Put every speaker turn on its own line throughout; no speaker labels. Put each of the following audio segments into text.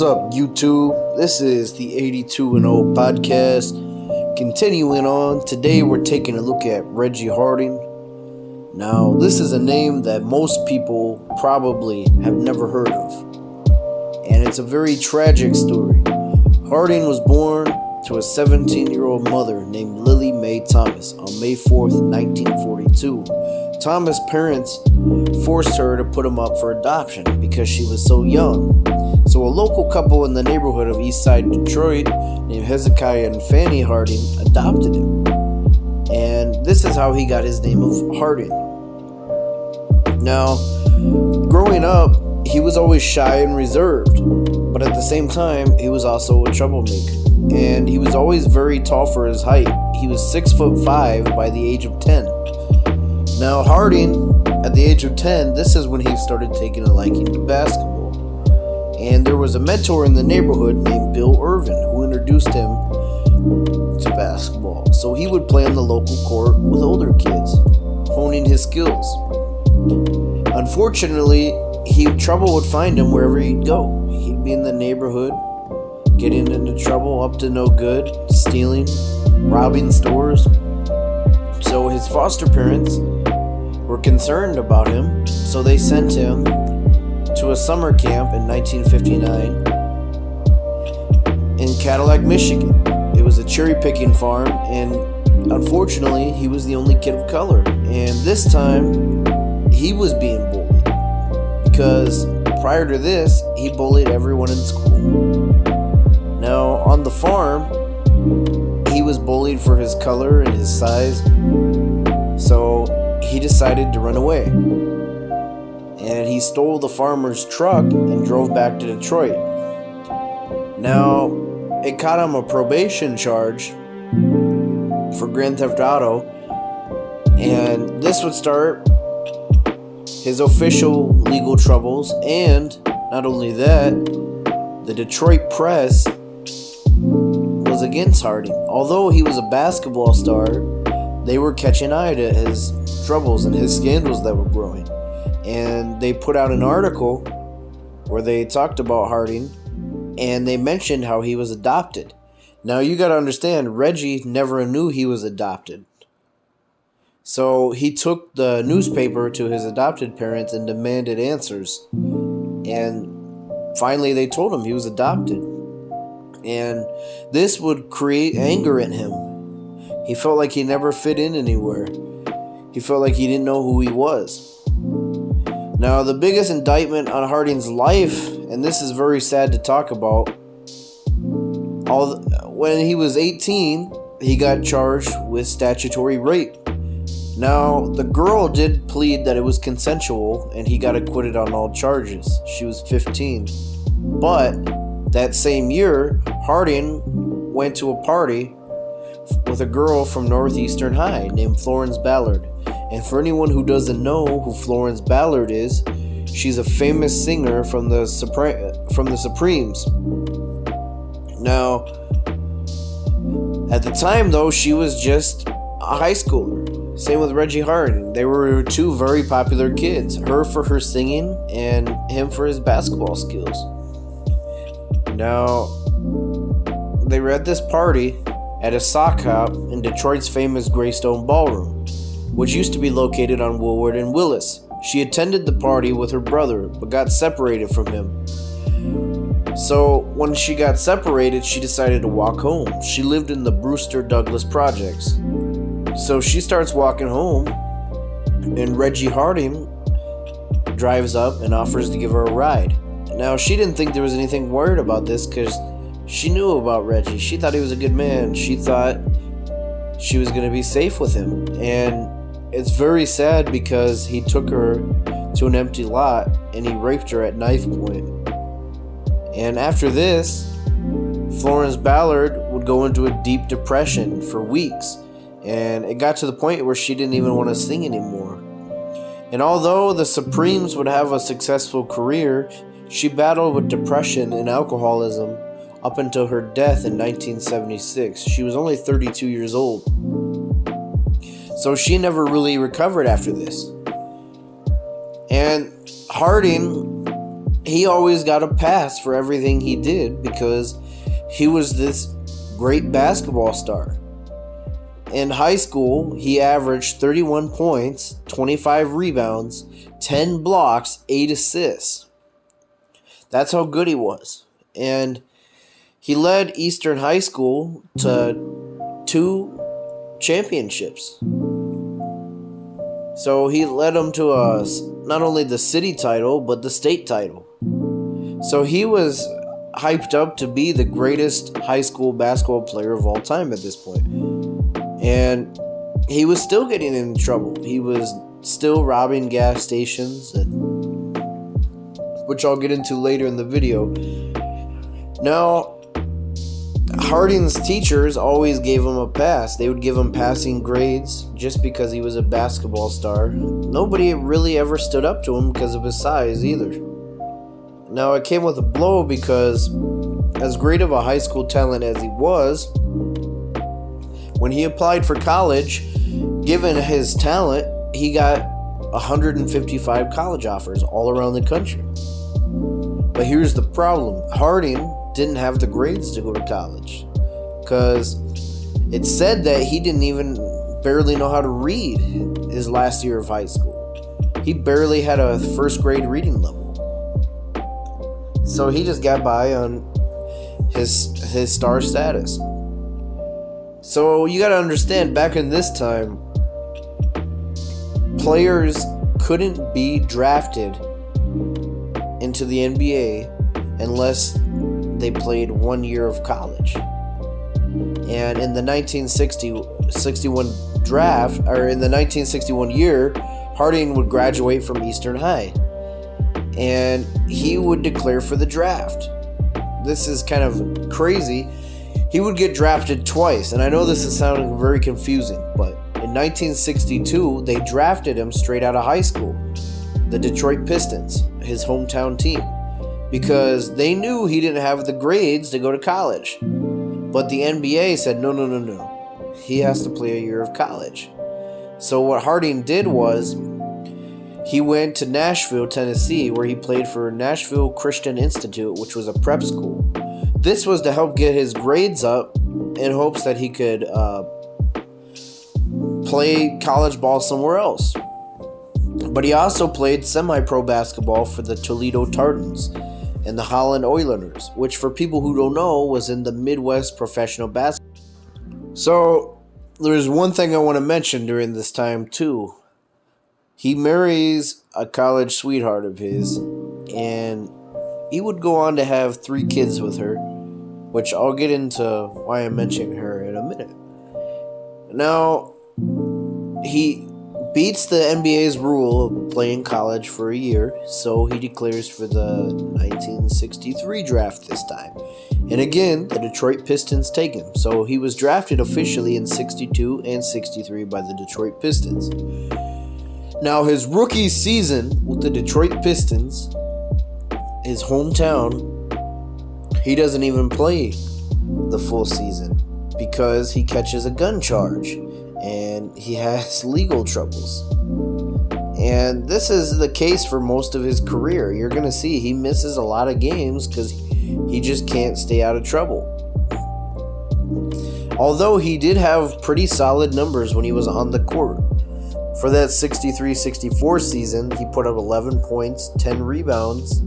What's up, YouTube? This is the 82 and 0 podcast. Continuing on, today we're taking a look at Reggie Harding. Now, this is a name that most people probably have never heard of, and it's a very tragic story. Harding was born to a 17-year-old mother named Lily Mae Thomas on May 4th, 1942. Thomas' parents forced her to put him up for adoption because she was so young. So a local couple in the neighborhood of Eastside Detroit named Hezekiah and Fanny Harding adopted him. And this is how he got his name of Harding. Now, growing up, he was always shy and reserved, but at the same time, he was also a troublemaker. And he was always very tall for his height. He was 6'5" by the age of 10. Now, Harding, at the age of 10, this is when he started taking a liking to basketball. And there was a mentor in the neighborhood named Bill Irvin who introduced him to basketball. So he would play on the local court with older kids, honing his skills. Unfortunately, trouble would find him wherever he'd go. He'd be in the neighborhood, getting into trouble, up to no good, stealing, robbing stores. So his foster parents were concerned about him, so they sent him to a summer camp in 1959 in Cadillac, Michigan. It was a cherry-picking farm, and unfortunately, he was the only kid of color. And this time, he was being bullied, because prior to this, he bullied everyone in school. Now, on the farm, he was bullied for his color and his size, so he decided to run away. And he stole the farmer's truck and drove back to Detroit. Now, it caught him a probation charge for Grand Theft Auto, and this would start his official legal troubles. And not only that, the Detroit press was against Harding. Although he was a basketball star, they were catching eye to his troubles and his scandals that were growing. And they put out an article where they talked about Harding, and they mentioned how he was adopted. Now, you got to understand, Reggie never knew he was adopted. So he took the newspaper to his adopted parents and demanded answers. And finally, they told him he was adopted. And this would create anger in him. He felt like he never fit in anywhere. He felt like he didn't know who he was. Now, the biggest indictment on Harding's life, and this is very sad to talk about, when he was 18, he got charged with statutory rape. Now, the girl did plead that it was consensual, and he got acquitted on all charges. She was 15. But that same year, Harding went to a party with a girl from Northeastern High named Florence Ballard. And for anyone who doesn't know who Florence Ballard is, she's a famous singer from the Supremes. Now, at the time though, she was just a high schooler. Same with Reggie Harding. They were two very popular kids. Her for her singing and him for his basketball skills. Now, they were at this party at a sock hop in Detroit's famous Greystone Ballroom, which used to be located on Woolward and Willis. She attended the party with her brother, but got separated from him. So when she got separated, she decided to walk home. She lived in the Brewster Douglas projects. So she starts walking home, and Reggie Harding drives up and offers to give her a ride. Now, she didn't think there was anything weird about this because she knew about Reggie. She thought he was a good man. She thought she was going to be safe with him. And it's very sad because he took her to an empty lot and he raped her at knife point. And after this, Florence Ballard would go into a deep depression for weeks. And it got to the point where she didn't even want to sing anymore. And although the Supremes would have a successful career, she battled with depression and alcoholism up until her death in 1976. She was only 32 years old. So she never really recovered after this. And Harding, he always got a pass for everything he did because he was this great basketball star. In high school, he averaged 31 points, 25 rebounds, 10 blocks, 8 assists. That's how good he was. And he led Eastern High School to 2 championships. So he led them to not only the city title, but the state title. So he was hyped up to be the greatest high school basketball player of all time at this point. And he was still getting in trouble. He was still robbing gas stations, which I'll get into later in the video. Now, Harding's teachers always gave him a pass. They would give him passing grades just because he was a basketball star. Nobody really ever stood up to him because of his size either. Now, it came with a blow because as great of a high school talent as he was, when he applied for college, given his talent, he got 155 college offers all around the country. But here's the problem. Harding didn't have the grades to go to college because it said that he didn't even barely know how to read his last year of high school. He barely had a first grade reading level. So he just got by on his star status. So you got to understand, back in this time, players couldn't be drafted into the NBA unless they played 1 year of college. And in the 1961 draft, or in the 1961 year, Harding would graduate from Eastern High. And he would declare for the draft. This is kind of crazy. He would get drafted twice. And I know this is sounding very confusing, but in 1962, they drafted him straight out of high school. The Detroit Pistons, his hometown team. Because they knew he didn't have the grades to go to college. But the NBA said, no. He has to play a year of college. So what Harding did was, he went to Nashville, Tennessee, where he played for Nashville Christian Institute, which was a prep school. This was to help get his grades up in hopes that he could play college ball somewhere else. But he also played semi-pro basketball for the Toledo Tartans and the Holland Oilers, which for people who don't know was in the Midwest professional basketball. So there's one thing I want to mention during this time too. He marries a college sweetheart of his, and he would go on to have 3 kids with her, which I'll get into why I'm mentioning her in a minute. Now, he beats the NBA's rule of playing college for a year, so he declares for the 1963 draft this time. And again, the Detroit Pistons take him, so he was drafted officially in 62 and 63 by the Detroit Pistons. Now, his rookie season with the Detroit Pistons, his hometown, he doesn't even play the full season because he catches a gun charge and he has legal troubles. And this is the case for most of his career. You're going to see he misses a lot of games because he just can't stay out of trouble. Although he did have pretty solid numbers when he was on the court. For that 63-64 season, he put up 11 points, 10 rebounds,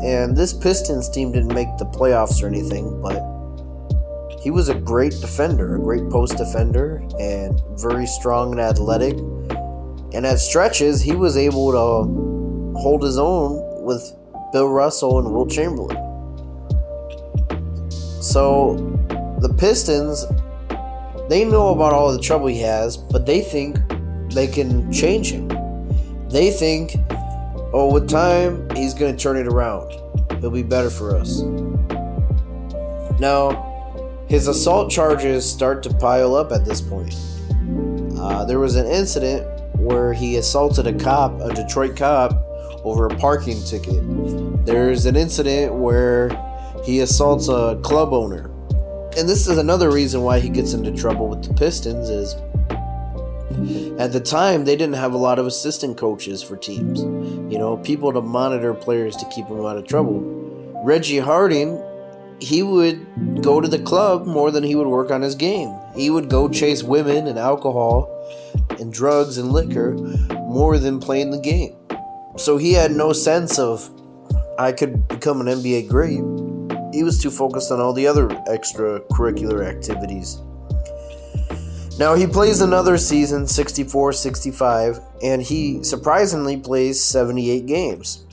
and this Pistons team didn't make the playoffs or anything, but he was a great defender, a great post defender, and very strong and athletic. And at stretches, he was able to hold his own with Bill Russell and Wilt Chamberlain. So the Pistons, they know about all the trouble he has, but they think they can change him. They think, with time, he's going to turn it around. He'll be better for us. Now, his assault charges start to pile up at this point. There was an incident where he assaulted a Detroit cop, over a parking ticket. There's an incident where he assaults a club owner. And this is another reason why he gets into trouble with the Pistons is at the time, they didn't have a lot of assistant coaches for teams. people to monitor players to keep them out of trouble. Reggie Harding, he would go to the club more than he would work on his game. He would go chase women and alcohol and drugs and liquor more than playing the game. So he had no sense of, I could become an NBA great. He was too focused on all the other extracurricular activities. Now he plays another season, 64-65, and he surprisingly plays 78 games.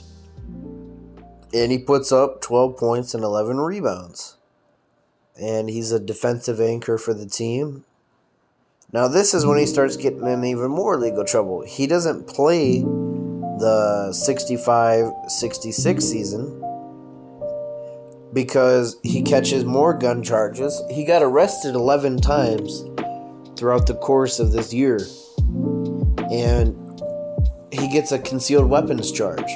And he puts up 12 points and 11 rebounds. And he's a defensive anchor for the team. Now this is when he starts getting in even more legal trouble. He doesn't play the 65-66 season because he catches more gun charges. He got arrested 11 times throughout the course of this year. And he gets a concealed weapons charge.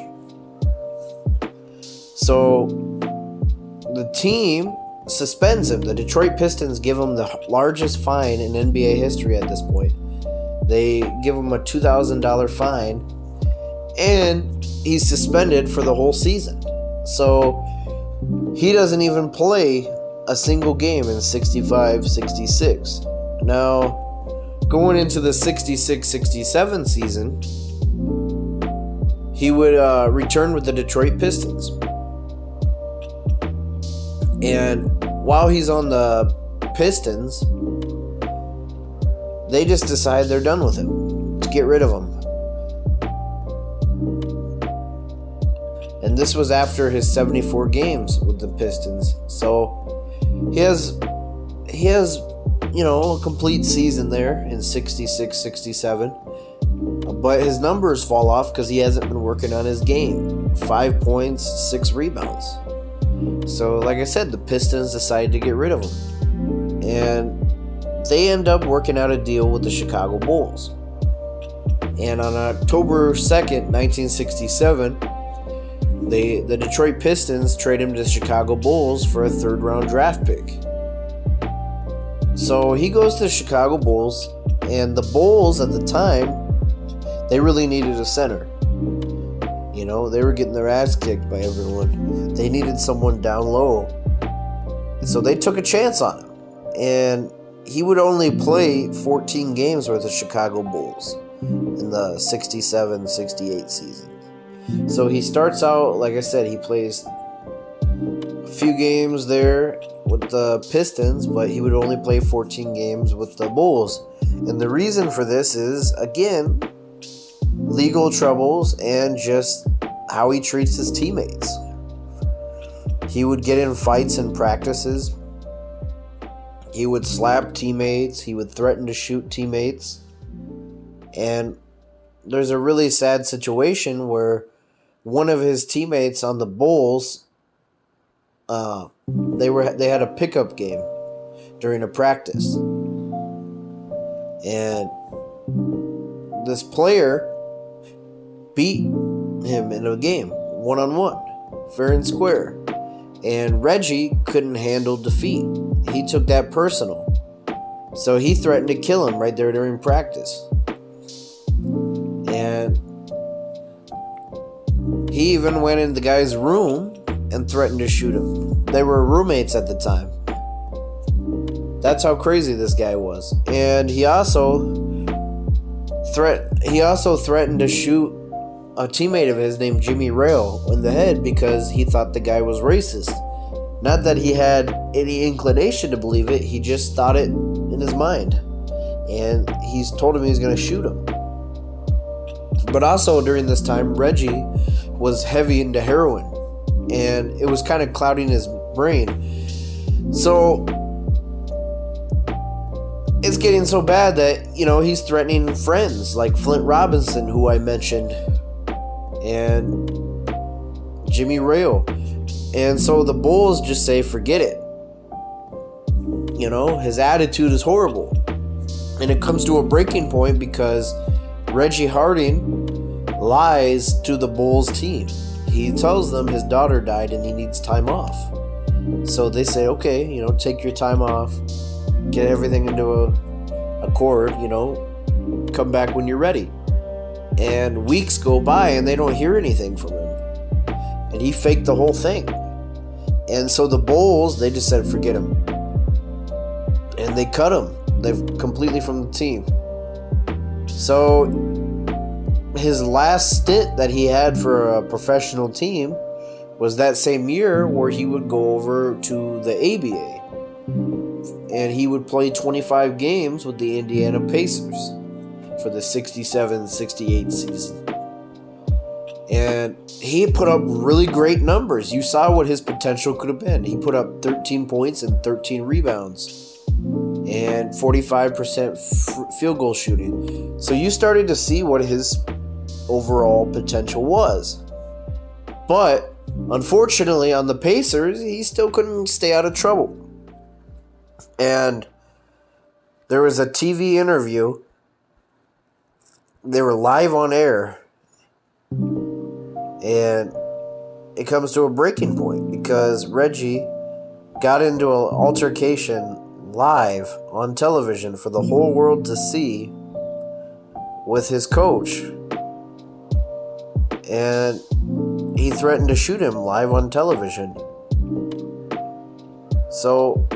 So the team suspends him. The Detroit Pistons give him the largest fine in NBA history at this point. They give him a $2,000 fine, and he's suspended for the whole season. So he doesn't even play a single game in 65-66. Now, going into the 66-67 season, he would return with the Detroit Pistons. And while he's on the Pistons, they just decide they're done with him, to get rid of him. And this was after his 74 games with the Pistons. So he has a complete season there in 66-67. But his numbers fall off because he hasn't been working on his game. 5 points, 6 rebounds. So, like I said, the Pistons decided to get rid of him. And they end up working out a deal with the Chicago Bulls. And on October 2nd, 1967, the Detroit Pistons trade him to the Chicago Bulls for a third-round draft pick. So he goes to the Chicago Bulls, and the Bulls at the time, they really needed a center. They were getting their ass kicked by everyone. They needed someone down low. So they took a chance on him. And he would only play 14 games with the Chicago Bulls in the 67-68 season. So he starts out, like I said, he plays a few games there with the Pistons, but he would only play 14 games with the Bulls. And the reason for this is, again, legal troubles and just how he treats his teammates. He would get in fights in practices. He would slap teammates. He would threaten to shoot teammates. And there's a really sad situation where one of his teammates on the Bulls, they had a pickup game during a practice. And this player beat him in a game, one-on-one, fair and square. And Reggie couldn't handle defeat. He took that personal. So he threatened to kill him right there during practice. And he even went in the guy's room and threatened to shoot him. They were roommates at the time. That's how crazy this guy was. And he also threatened to shoot a teammate of his named Jimmy Rail in the head because he thought the guy was racist. Not that he had any inclination to believe it, he just thought it in his mind. And he's told him he's going to shoot him. But also during this time, Reggie was heavy into heroin. And it was kind of clouding his brain. So it's getting so bad that, he's threatening friends like Flint Robinson, who I mentioned, and Jimmy Rail. And so the Bulls just say, forget it. His attitude is horrible. And it comes to a breaking point because Reggie Harding lies to the Bulls team. He tells them his daughter died and he needs time off. So they say, okay, take your time off, get everything into a accord, come back when you're ready. And weeks go by and they don't hear anything from him. And he faked the whole thing. And so the Bulls, they just said, forget him. And they cut him. They've completely from the team. So his last stint that he had for a professional team was that same year where he would go over to the ABA. And he would play 25 games with the Indiana Pacers for the 67-68 season. And he put up really great numbers. You saw what his potential could have been. He put up 13 points and 13 rebounds and 45% field goal shooting. So you started to see what his overall potential was. But unfortunately on the Pacers, he still couldn't stay out of trouble. And there was a TV interview. They were live on air. And it comes to a breaking point because Reggie got into an altercation live on television for the whole world to see with his coach. And he threatened to shoot him live on television. So,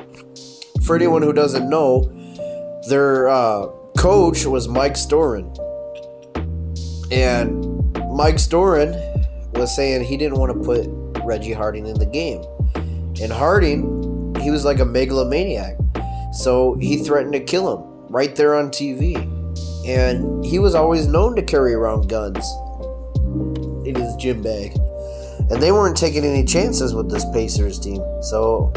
for anyone who doesn't know, their coach was Mike Storin. And Mike Storin was saying he didn't want to put Reggie Harding in the game. And Harding, he was like a megalomaniac. So he threatened to kill him right there on TV. And he was always known to carry around guns in his gym bag. And they weren't taking any chances with this Pacers team. So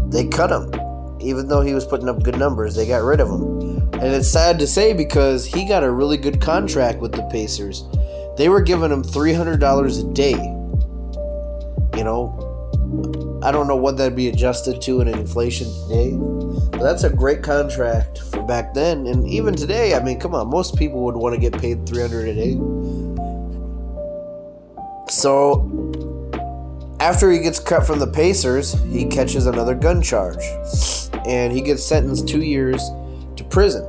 they cut him. Even though he was putting up good numbers, they got rid of him. And it's sad to say because he got a really good contract with the Pacers. They were giving him $300 a day. You know, I don't know what that'd be adjusted to in inflation today. But that's a great contract for back then. And even today, I mean, come on, most people would want to get paid $300 a day. So, after he gets cut from the Pacers, he catches another gun charge. And he gets sentenced 2 years to prison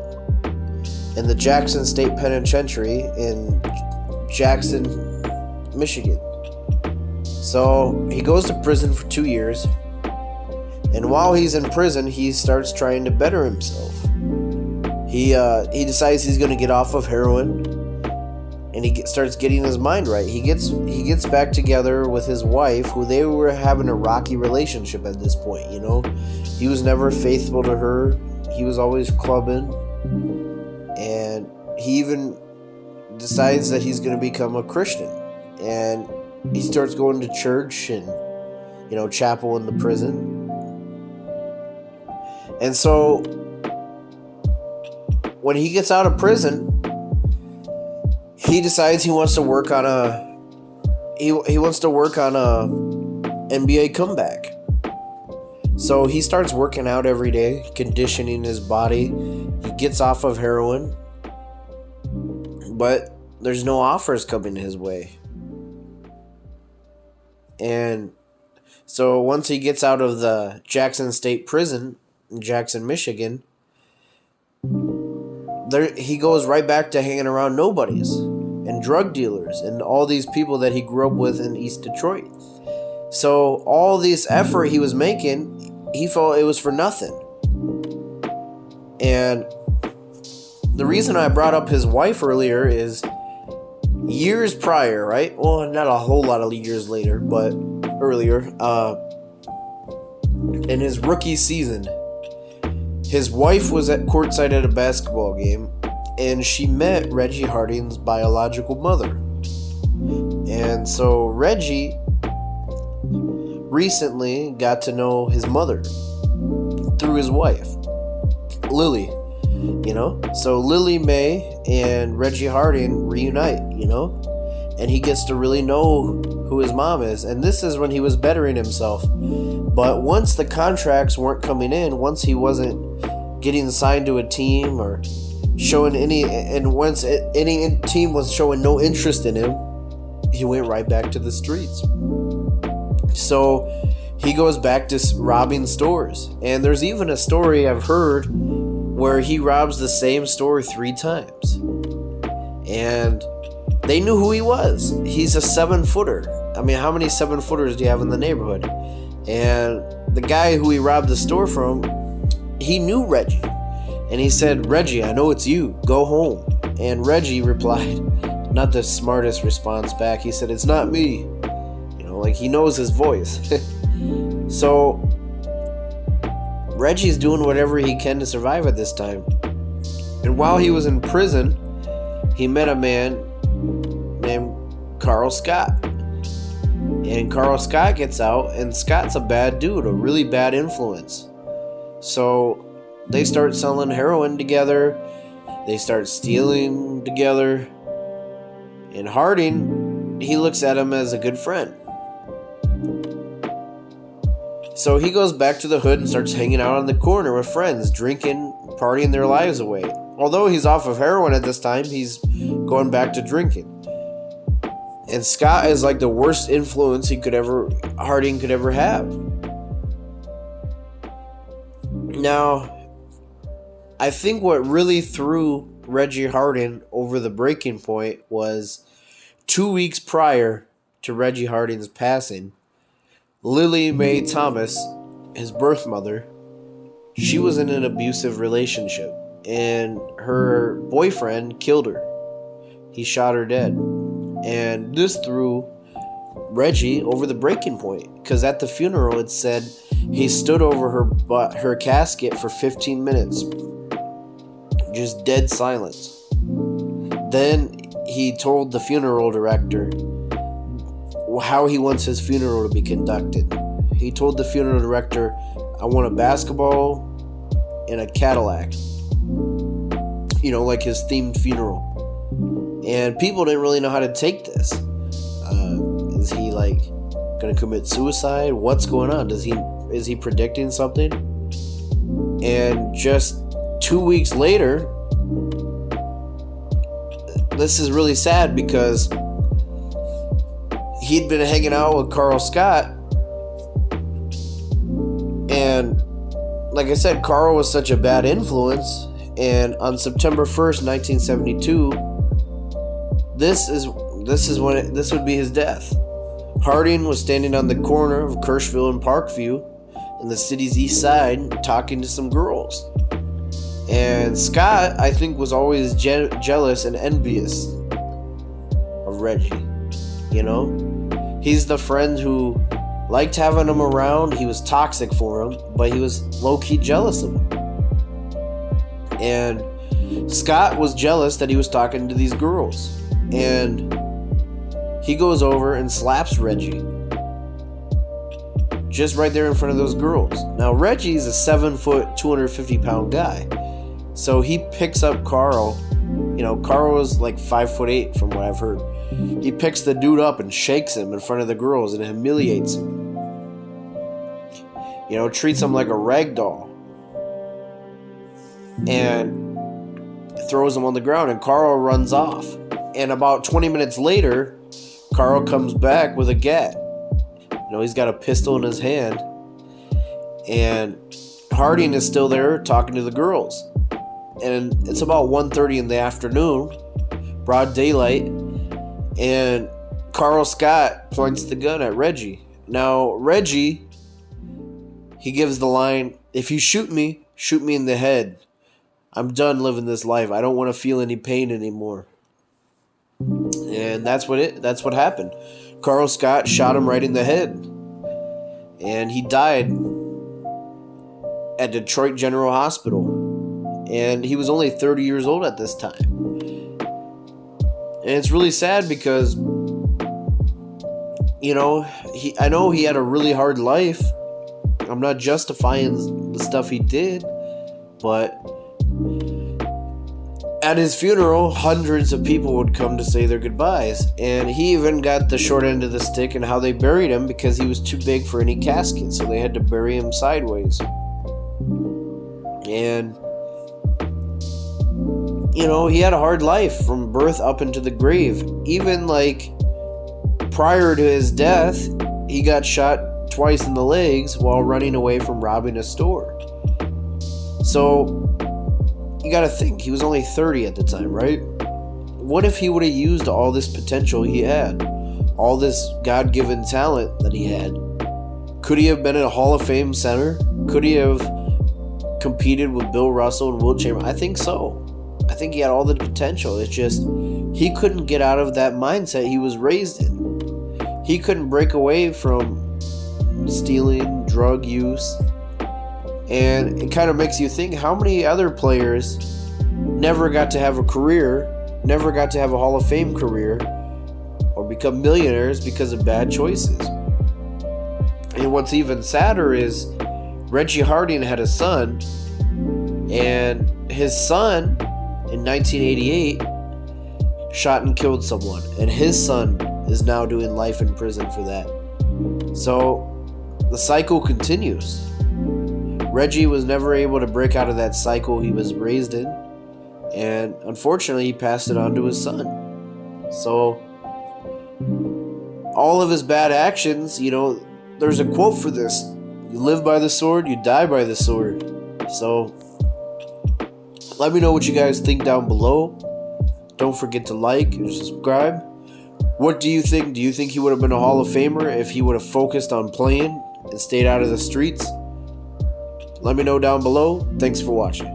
in the Jackson State Penitentiary in Jackson, Michigan. So he goes to prison for 2 years, and while he's in prison, he starts trying to better himself. He decides he's going to get off of heroin, and he starts getting his mind right. He gets back together with his wife, who they were having a rocky relationship at this point. You know, he was never faithful to her. He was always clubbing, and he even decides that he's going to become a Christian, and he starts going to church and, you know, chapel in the prison. And so when he gets out of prison, he decides he wants to work on a NBA comeback. So he starts working out every day, conditioning his body. He gets off of heroin, but there's no offers coming his way. And so once he gets out of the Jackson State Prison in Jackson, Michigan, he goes right back to hanging around nobodies and drug dealers and all these people that he grew up with in East Detroit. So all this effort he was making, he felt it was for nothing. And the reason I brought up his wife earlier is years prior, right? Well, not a whole lot of years later, but earlier, in his rookie season, his wife was at courtside at a basketball game, and she met Reggie Harding's biological mother. And so Reggie recently got to know his mother through his wife, Lily. You know, so Lily Mae and Reggie Harding reunite, you know, and he gets to really know who his mom is. And this is when he was bettering himself. But once the contracts weren't coming in, once he wasn't getting signed to a team or showing once any team was showing no interest in him, he went right back to the streets. So he goes back to robbing stores. And there's even a story I've heard where he robs the same store 3 times. And They knew who he was. He's a 7-footer. I mean, how many 7-footers do you have in the neighborhood? And the guy who he robbed the store from, he knew Reggie. And he said, "Reggie, I know it's you. Go home." And Reggie replied, not the smartest response back. He said, "It's not me." Like he knows his voice. So Reggie's doing whatever he can to survive at this time. And while he was in prison, he met a man named Carl Scott. And Carl Scott gets out, and Scott's a bad dude, a really bad influence. So they start selling heroin together. They start stealing together. And Harding, he looks at him as a good friend. So he goes back to the hood and starts hanging out on the corner with friends, drinking, partying their lives away. Although he's off of heroin at this time, he's going back to drinking. And Scott is like the worst influence Harding could ever have. Now, I think what really threw Reggie Harding over the breaking point was 2 weeks prior to Reggie Harding's passing, Lily Mae Thomas, his birth mother, she was in an abusive relationship, and her boyfriend killed her. He shot her dead. And this threw Reggie over the breaking point, because at the funeral it said he stood over her casket for 15 minutes. Just dead silence. Then he told the funeral director how he wants his funeral to be conducted. He told the funeral director, "I want a basketball and a Cadillac." Like his themed funeral. And people didn't really know how to take this. Is he like gonna commit suicide? What's going on? Is he predicting something? And just 2 weeks later, this is really sad because he'd been hanging out with Carl Scott, and like I said, Carl was such a bad influence. And on September 1st, 1972, this would be his death. Harding was standing on the corner of Kirschville and Parkview in the city's east side talking to some girls. And Scott, I think, was always jealous and envious of Reggie. He's the friend who liked having him around. He was toxic for him, but he was low-key jealous of him. And Scott was jealous that he was talking to these girls. And he goes over and slaps Reggie. Just right there in front of those girls. Now, Reggie's a 7-foot, 250-pound guy. So he picks up Carl. Carl was like 5'8" from what I've heard. He picks the dude up and shakes him in front of the girls and humiliates him. Treats him like a rag doll. And throws him on the ground, and Carl runs off. And about 20 minutes later, Carl comes back with a gat. He's got a pistol in his hand. And Harding is still there talking to the girls. And it's about 1:30 in the afternoon, broad daylight, and Carl Scott points the gun at Reggie. Now, Reggie, he gives the line, "If you shoot me in the head. I'm done living this life. I don't want to feel any pain anymore." And that's what happened. Carl Scott shot him right in the head. And he died at Detroit General Hospital. And he was only 30 years old at this time. And it's really sad because, I know he had a really hard life. I'm not justifying the stuff he did, but at his funeral, hundreds of people would come to say their goodbyes. And he even got the short end of the stick in how they buried him because he was too big for any casket, so they had to bury him sideways. And he had a hard life from birth up into the grave. Even prior to his death, he got shot twice in the legs while running away from robbing a store. So you gotta think, he was only 30 at the time, right? what if he would have used all this potential he had? All this God-given talent that he had? Could he have been a Hall of Fame center? Could he have competed with Bill Russell and Wilt Chamberlain? I think so. I think he had all the potential. It's just he couldn't get out of that mindset he was raised in. He couldn't break away from stealing, drug use. And it kind of makes you think, how many other players never got to have a career, never got to have a Hall of Fame career, or become millionaires because of bad choices? And what's even sadder is Reggie Harding had a son, and his son in 1988 shot and killed someone, and his son is now doing life in prison for that. So the cycle continues. Reggie was never able to break out of that cycle he was raised in, and unfortunately he passed it on to his son. So all of his bad actions, there's a quote for this: you live by the sword, you die by the sword. So let me know what you guys think down below. Don't forget to like and subscribe. What do you think? Do you think he would have been a Hall of Famer if he would have focused on playing and stayed out of the streets? Let me know down below. Thanks for watching.